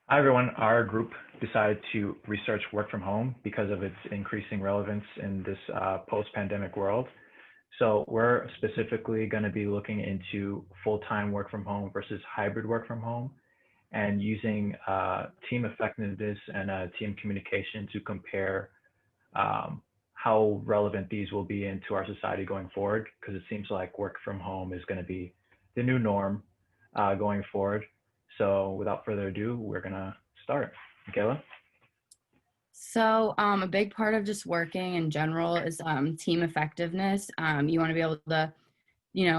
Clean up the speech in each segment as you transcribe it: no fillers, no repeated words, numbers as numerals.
Hi, everyone. Our group decided to research work from home because of its increasing relevance in this post-pandemic world. So we're specifically going to be looking into full-time work from home versus hybrid work from home and using team effectiveness and team communication to compare how relevant these will be into our society going forward, because it seems like work from home is going to be the new norm going forward. So without further ado, we're going to start. Michaela? A big part of just working in general is team effectiveness. You want to be able to,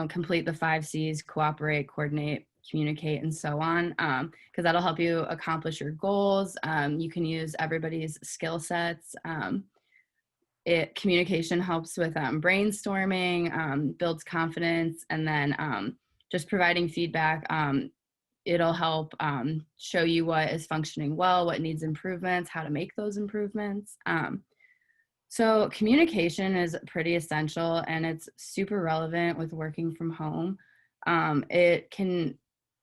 complete the five C's: cooperate, coordinate, communicate, and so on, because that'll help you accomplish your goals. You can use everybody's skill sets. Communication helps with brainstorming, builds confidence, and then just providing feedback. It'll help show you what is functioning well, what needs improvements, how to make those improvements. So communication is pretty essential, and it's super relevant with working from home. It can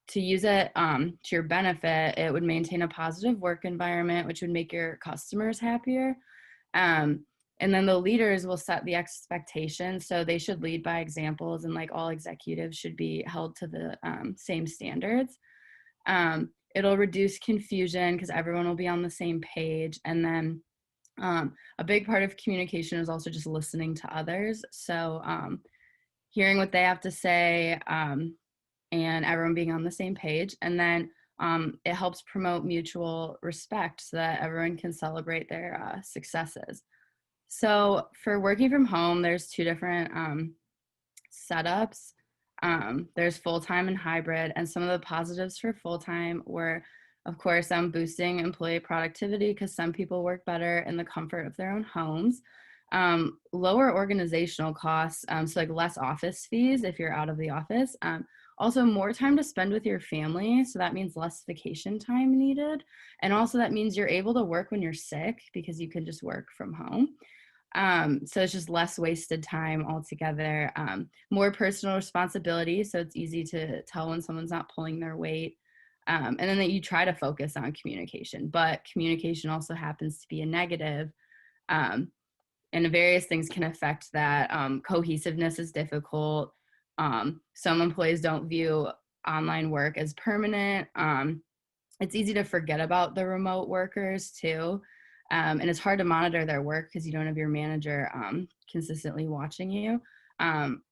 To use it to your benefit, it would maintain a positive work environment, which would make your customers happier. Um, and then the leaders will set the expectation. So they should lead by examples, and like all executives should be held to the same standards. It'll reduce confusion because everyone will be on the same page. And then a big part of communication is also just listening to others. So hearing what they have to say, and everyone being on the same page. And then it helps promote mutual respect so that everyone can celebrate their successes. So for working from home, there's two different setups. There's full-time and hybrid, and some of the positives for full-time were, of course, boosting employee productivity because some people work better in the comfort of their own homes. Lower organizational costs, so like less office fees if you're out of the office. Also more time to spend with your family, so that means less vacation time needed. And also that means you're able to work when you're sick because you can just work from home. So it's just less wasted time altogether. More personal responsibility, so it's easy to tell when someone's not pulling their weight. And then that you try to focus on communication, but communication also happens to be a negative. Um, and various things can affect that. Cohesiveness is difficult. Some employees don't view online work as permanent. It's easy to forget about the remote workers too. And it's hard to monitor their work because you don't have your manager consistently watching you.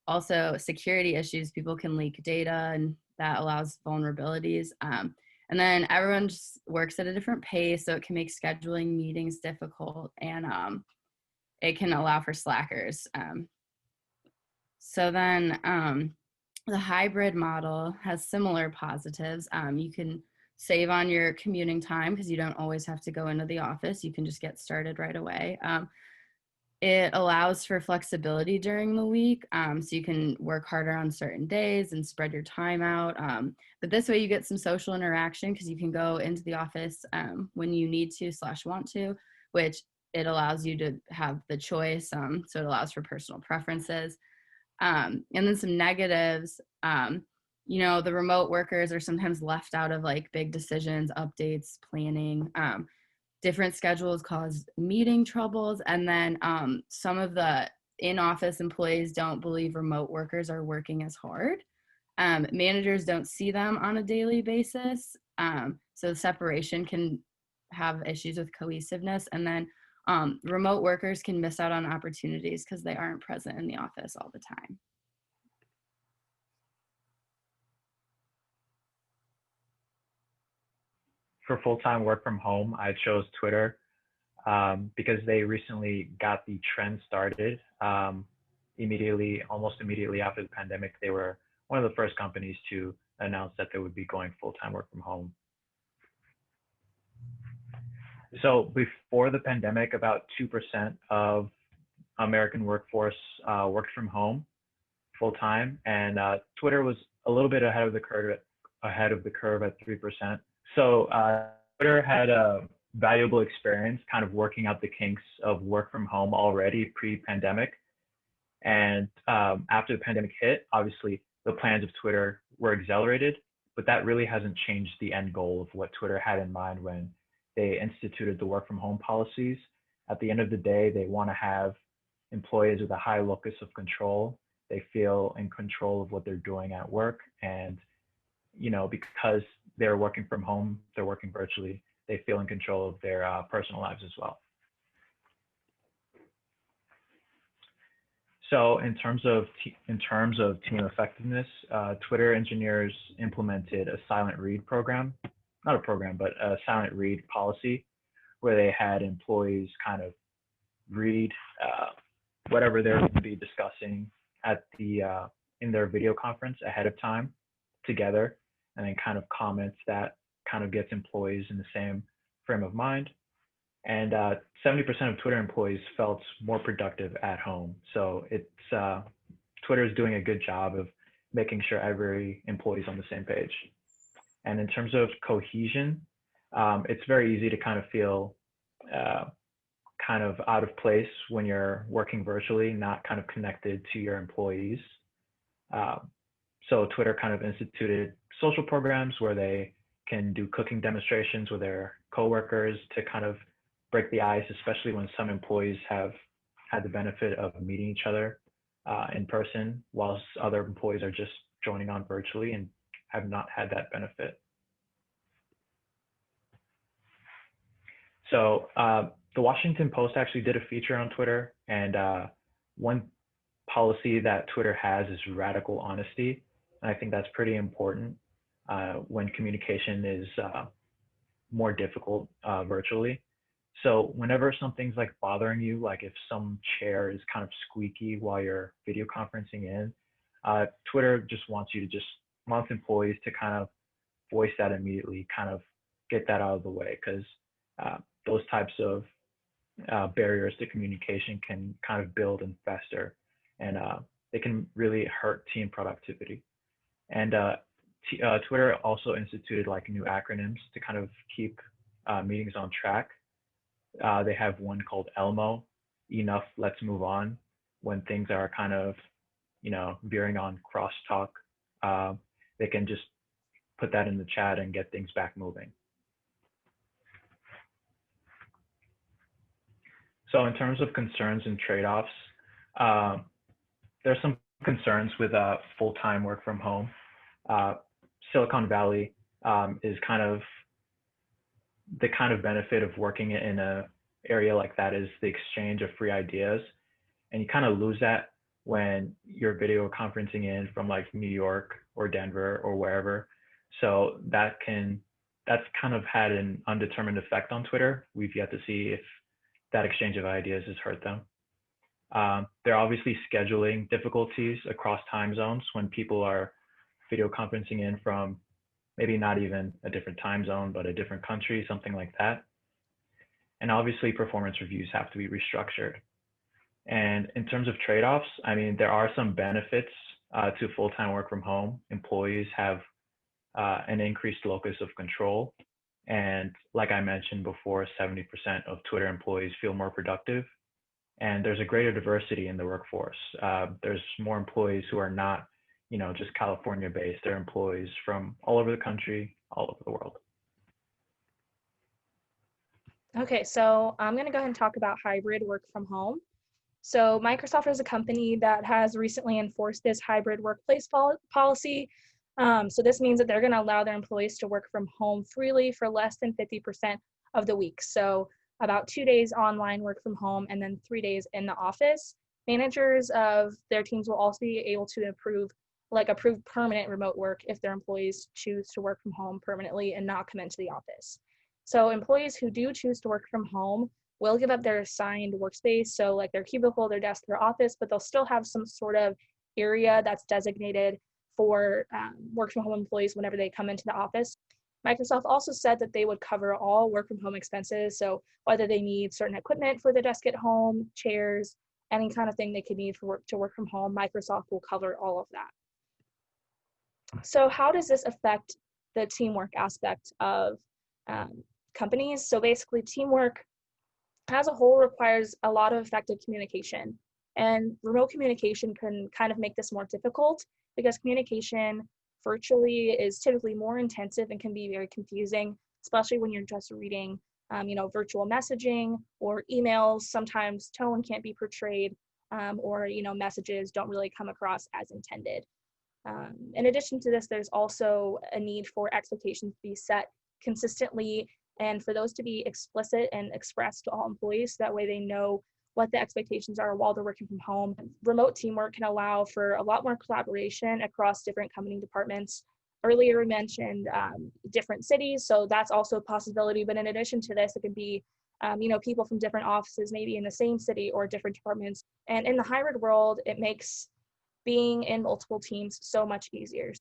Also, security issues, people can leak data, and that allows vulnerabilities. And then everyone just works at a different pace, so it can make scheduling meetings difficult, and it can allow for slackers. The hybrid model has similar positives. You can save on your commuting time because you don't always have to go into the office. You can just get started right away. It allows for flexibility during the week, so you can work harder on certain days and spread your time out. But this way you get some social interaction because you can go into the office when you need to / want to, which it allows you to have the choice. So it allows for personal preferences. And then some negatives, the remote workers are sometimes left out of like big decisions, updates, planning. Different schedules cause meeting troubles. And then some of the in-office employees don't believe remote workers are working as hard. Managers don't see them on a daily basis. So separation can have issues with cohesiveness. And then remote workers can miss out on opportunities because they aren't present in the office all the time. For full-time work from home, I chose Twitter because they recently got the trend started. Almost immediately after the pandemic, they were one of the first companies to announce that they would be going full-time work from home. So before the pandemic, about 2% of American workforce worked from home full time, and Twitter was a little bit ahead of the curve at 3%. So Twitter had a valuable experience kind of working out the kinks of work from home already pre-pandemic. And after the pandemic hit, obviously the plans of Twitter were accelerated, but that really hasn't changed the end goal of what Twitter had in mind when they instituted the work from home policies. At the end of the day, they want to have employees with a high locus of control. They feel in control of what they're doing at work. And, because they're working from home, they're working virtually, they feel in control of their personal lives as well. So in terms of team effectiveness, Twitter engineers implemented a silent read program, not a program, but a silent read policy, where they had employees kind of read whatever they're going to be discussing at the in their video conference ahead of time together, and then kind of comments that kind of gets employees in the same frame of mind. And 70% of Twitter employees felt more productive at home. So Twitter is doing a good job of making sure every employee is on the same page. And in terms of cohesion, it's very easy to kind of feel kind of out of place when you're working virtually, not kind of connected to your employees. So Twitter kind of instituted social programs where they can do cooking demonstrations with their coworkers to kind of break the ice, especially when some employees have had the benefit of meeting each other in person, whilst other employees are just joining on virtually and have not had that benefit. So the Washington Post actually did a feature on Twitter, and one policy that Twitter has is radical honesty. And I think that's pretty important when communication is more difficult virtually. So whenever something's like bothering you, like if some chair is kind of squeaky while you're video conferencing in, Twitter just wants employees to kind of voice that immediately, kind of get that out of the way, because those types of barriers to communication can kind of build and fester, and they can really hurt team productivity. And Twitter also instituted like new acronyms to kind of keep meetings on track. They have one called ELMO, enough, let's move on. When things are kind of, veering on crosstalk, they can just put that in the chat and get things back moving. So in terms of concerns and trade-offs, there's some concerns with full-time work from home. Silicon Valley is kind of the kind of benefit of working in a area like that is the exchange of free ideas, and you kind of lose that when you're video conferencing in from like New York or Denver or wherever. So that's kind of had an undetermined effect on Twitter. We've yet to see if that exchange of ideas has hurt them. There are obviously scheduling difficulties across time zones when people are video conferencing in from maybe not even a different time zone, but a different country, something like that. And obviously performance reviews have to be restructured. And in terms of trade-offs, I mean, there are some benefits to full-time work from home. Employees have an increased locus of control. And like I mentioned before, 70% of Twitter employees feel more productive. And there's a greater diversity in the workforce. There's more employees who are not just California based. They're employees from all over the country, all over the world. Okay, so I'm going to go ahead and talk about hybrid work from home. So Microsoft is a company that has recently enforced this hybrid workplace policy. So this means that they're going to allow their employees to work from home freely for less than 50% of the week. So about 2 days online work from home and then 3 days in the office. Managers of their teams will also be able to approve permanent remote work if their employees choose to work from home permanently and not come into the office. So employees who do choose to work from home will give up their assigned workspace, so like their cubicle, their desk, their office, but they'll still have some sort of area that's designated for work from home employees whenever they come into the office. Microsoft also said that they would cover all work from home expenses, so whether they need certain equipment for the desk at home, chairs, any kind of thing they could need to work from home, Microsoft will cover all of that. So how does this affect the teamwork aspect of companies? So basically, teamwork as a whole requires a lot of effective communication, and remote communication can kind of make this more difficult because communication virtually is typically more intensive and can be very confusing, especially when you're just reading, virtual messaging or emails. Sometimes tone can't be portrayed, or messages don't really come across as intended. In addition to this, there's also a need for expectations to be set consistently and for those to be explicit and expressed to all employees. So that way they know what the expectations are while they're working from home. Remote teamwork can allow for a lot more collaboration across different company departments. Earlier we mentioned different cities, so that's also a possibility. But in addition to this, it could be people from different offices, maybe in the same city or different departments. And in the hybrid world, it makes being in multiple teams so much easier.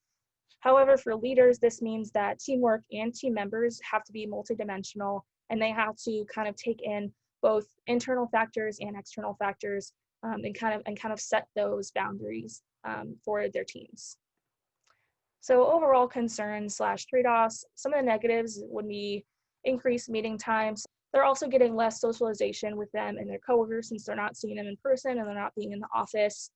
However, for leaders, this means that teamwork and team members have to be multidimensional, and they have to kind of take in both internal factors and external factors, and kind of set those boundaries for their teams. So overall concerns / trade-offs, some of the negatives would be increased meeting times. They're also getting less socialization with them and their coworkers since they're not seeing them in person and they're not being in the office.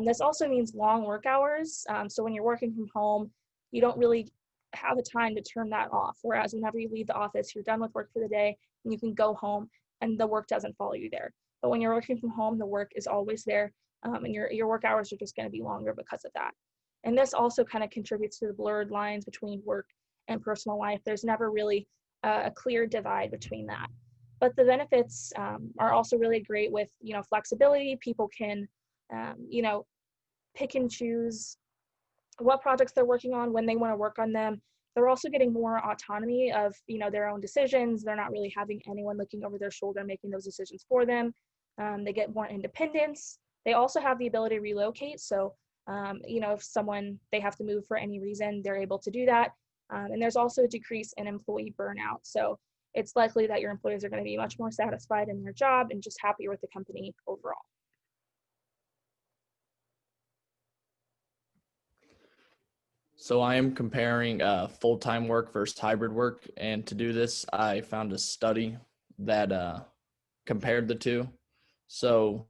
This also means long work hours. So when you're working from home, you don't really have the time to turn that off. Whereas whenever you leave the office, you're done with work for the day and you can go home and the work doesn't follow you there. But when you're working from home, the work is always there, and your work hours are just going to be longer because of that. And this also kind of contributes to the blurred lines between work and personal life. There's never really a clear divide between that. But the benefits are also really great with flexibility. People can pick and choose what projects they're working on when they want to work on them. They're also getting more autonomy of their own decisions. They're not really having anyone looking over their shoulder making those decisions for them. They get more independence. They also have the ability to relocate. So if they have to move for any reason, they're able to do that. And there's also a decrease in employee burnout. So it's likely that your employees are going to be much more satisfied in their job and just happier with the company overall. So I am comparing full-time work versus hybrid work. And to do this, I found a study that compared the two. So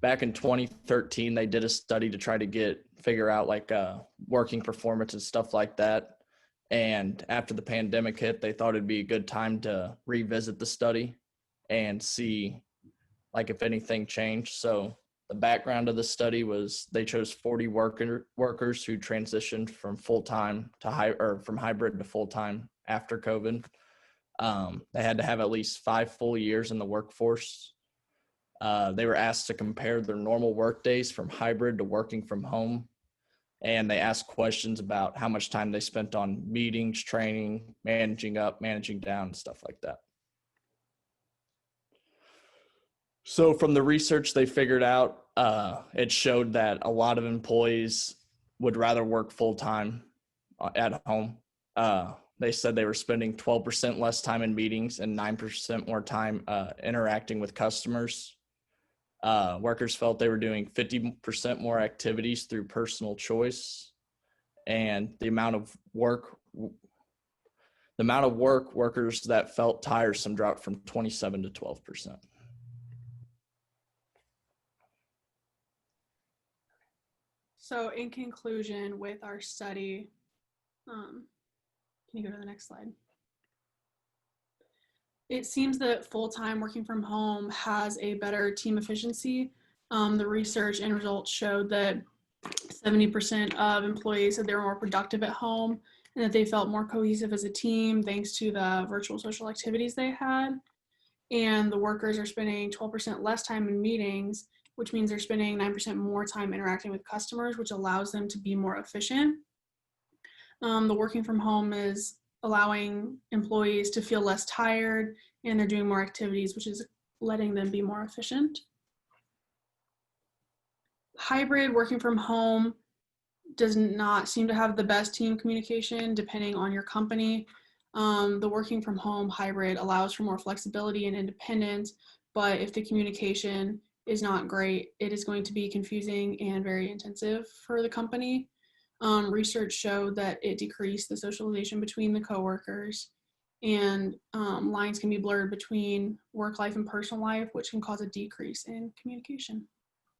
back in 2013, they did a study to try to figure out working performance and stuff like that. And after the pandemic hit, they thought it'd be a good time to revisit the study and see if anything changed. So the background of the study was they chose 40 workers who transitioned from full-time to from hybrid to full-time after COVID. They had to have at least 5 full years in the workforce. They were asked to compare their normal work days from hybrid to working from home. And they asked questions about how much time they spent on meetings, training, managing up, managing down, stuff like that. So from the research they figured out, it showed that a lot of employees would rather work full-time at home. They said they were spending 12% less time in meetings and 9% more time interacting with customers. Workers felt they were doing 50% more activities through personal choice, and the amount of work workers that felt tiresome dropped from 27 to 12%. So in conclusion with our study, can you go to the next slide? It seems that full-time working from home has a better team efficiency. The research and results showed that 70% of employees said they were more productive at home and that they felt more cohesive as a team thanks to the virtual social activities they had. And the workers are spending 12% less time in meetings, which means they're spending 9% more time interacting with customers, which allows them to be more efficient. The working from home is allowing employees to feel less tired, and they're doing more activities, which is letting them be more efficient. Hybrid working from home does not seem to have the best team communication depending on your company. The working from home hybrid allows for more flexibility and independence, but if the communication is not great, it is going to be confusing and very intensive for the company. Research showed that it decreased the socialization between the coworkers, and lines can be blurred between work life and personal life, which can cause a decrease in communication.